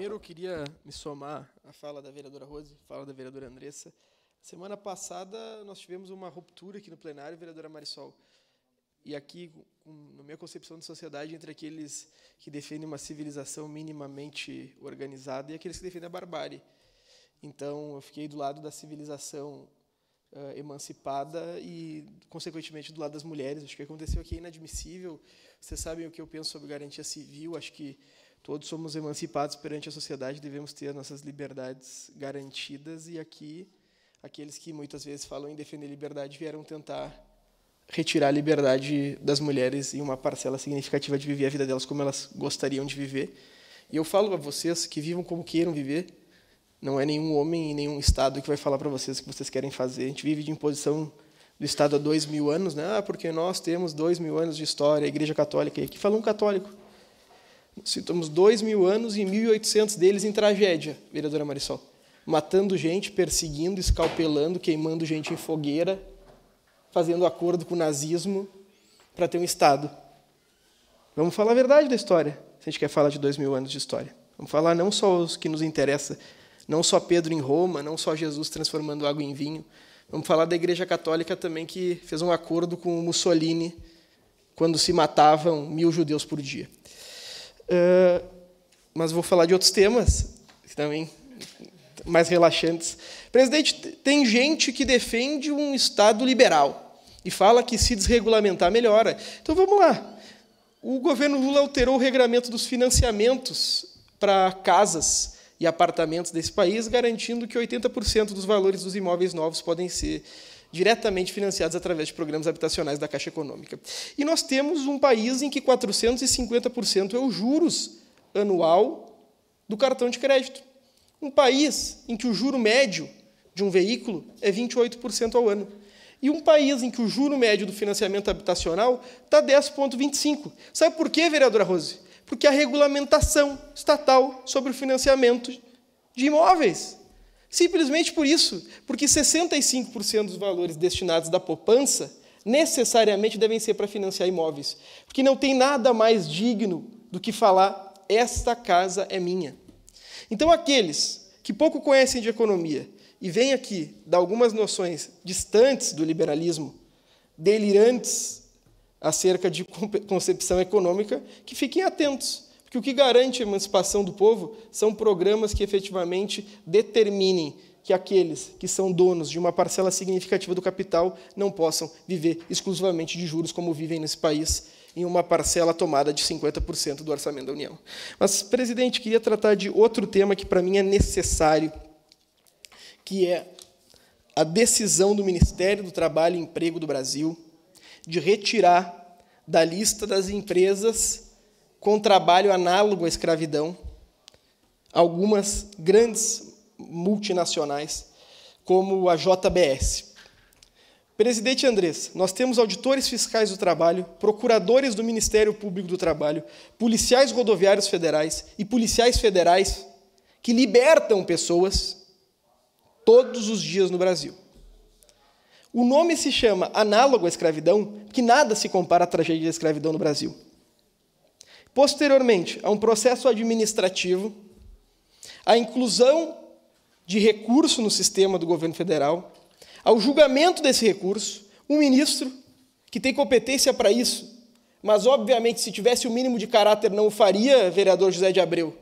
Primeiro, eu queria me somar à fala da vereadora Rose, à fala da vereadora Andressa. Semana passada, nós tivemos uma ruptura aqui no plenário, vereadora Marisol. E aqui, na minha concepção de sociedade, entre aqueles que defendem uma civilização minimamente organizada e aqueles que defendem a barbárie. Então, eu fiquei do lado da civilização emancipada e, consequentemente, do lado das mulheres. Acho que o que aconteceu aqui é inadmissível. Vocês sabem o que eu penso sobre garantia civil. Acho que todos somos emancipados perante a sociedade, devemos ter as nossas liberdades garantidas, e aqui, aqueles que muitas vezes falam em defender liberdade vieram tentar retirar a liberdade das mulheres em uma parcela significativa de viver a vida delas como elas gostariam de viver. E eu falo a vocês que vivam como queiram viver. Não é nenhum homem e nenhum Estado que vai falar para vocês o que vocês querem fazer. A gente vive de imposição do Estado há 2000 anos, né? Porque nós temos 2000 anos de história, a Igreja Católica, e aqui fala um católico. Citamos 2000 anos e 1800 deles em tragédia, vereadora Marisol. Matando gente, perseguindo, escalpelando, queimando gente em fogueira, fazendo acordo com o nazismo para ter um Estado. Vamos falar a verdade da história, se a gente quer falar de 2000 anos de história. Vamos falar não só os que nos interessa, não só Pedro em Roma, não só Jesus transformando água em vinho. Vamos falar da Igreja Católica também, que fez um acordo com o Mussolini quando se matavam 1000 judeus por dia. Mas vou falar de outros temas, também mais relaxantes. Presidente, tem gente que defende um Estado liberal e fala que se desregulamentar melhora. Então vamos lá. O governo Lula alterou o regulamento dos financiamentos para casas e apartamentos desse país, garantindo que 80% dos valores dos imóveis novos podem ser diretamente financiados através de programas habitacionais da Caixa Econômica. E nós temos um país em que 450% é o juros anual do cartão de crédito. Um país em que o juro médio de um veículo é 28% ao ano. E um país em que o juro médio do financiamento habitacional está 10,25%. Sabe por quê, vereadora Rose? Porque a regulamentação estatal sobre o financiamento de imóveis. Simplesmente por isso, porque 65% dos valores destinados da poupança necessariamente devem ser para financiar imóveis. Porque não tem nada mais digno do que falar, esta casa é minha. Então, aqueles que pouco conhecem de economia e vêm aqui dar algumas noções distantes do liberalismo, delirantes acerca de concepção econômica, que fiquem atentos. Porque o que garante a emancipação do povo são programas que efetivamente determinem que aqueles que são donos de uma parcela significativa do capital não possam viver exclusivamente de juros, como vivem nesse país, em uma parcela tomada de 50% do orçamento da União. Mas, presidente, queria tratar de outro tema que, para mim, é necessário, que é a decisão do Ministério do Trabalho e Emprego do Brasil de retirar da lista das empresas com trabalho análogo à escravidão algumas grandes multinacionais, como a JBS. Presidente Andressa, nós temos auditores fiscais do trabalho, procuradores do Ministério Público do Trabalho, policiais rodoviários federais e policiais federais que libertam pessoas todos os dias no Brasil. O nome se chama análogo à escravidão, porque nada se compara à tragédia da escravidão no Brasil. Posteriormente, a um processo administrativo, a inclusão de recurso no sistema do governo federal, ao julgamento desse recurso, um ministro que tem competência para isso, mas, obviamente, se tivesse o mínimo de caráter, não o faria, vereador José de Abreu,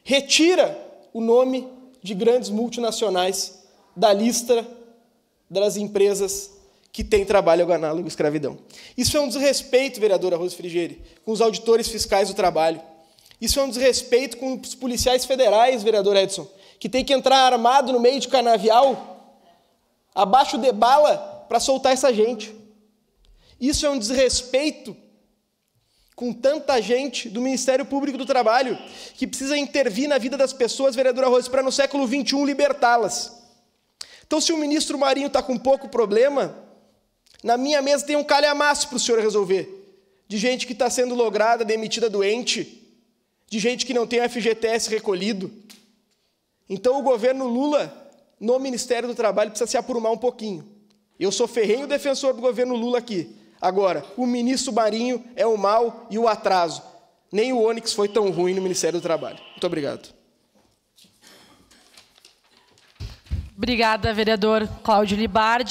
retira o nome de grandes multinacionais da lista das empresas que têm trabalho análogo à escravidão. Isso é um desrespeito, vereadora Rose Frigeri, com os auditores fiscais do trabalho. Isso é um desrespeito com os policiais federais, vereador Edson, que tem que entrar armado no meio de canavial, abaixo de bala, para soltar essa gente. Isso é um desrespeito com tanta gente do Ministério Público do Trabalho, que precisa intervir na vida das pessoas, vereadora Rose, para no século XXI libertá-las. Então, se o ministro Marinho está com pouco problema, na minha mesa tem um calhamaço para o senhor resolver, de gente que está sendo lograda, demitida doente, de gente que não tem o FGTS recolhido. Então, o governo Lula, no Ministério do Trabalho, precisa se aprumar um pouquinho. Eu sou ferrenho defensor do governo Lula aqui. Agora, o ministro Marinho é o mal e o atraso. Nem o Onyx foi tão ruim no Ministério do Trabalho. Muito obrigado. Obrigada, vereador Cláudio Libardi.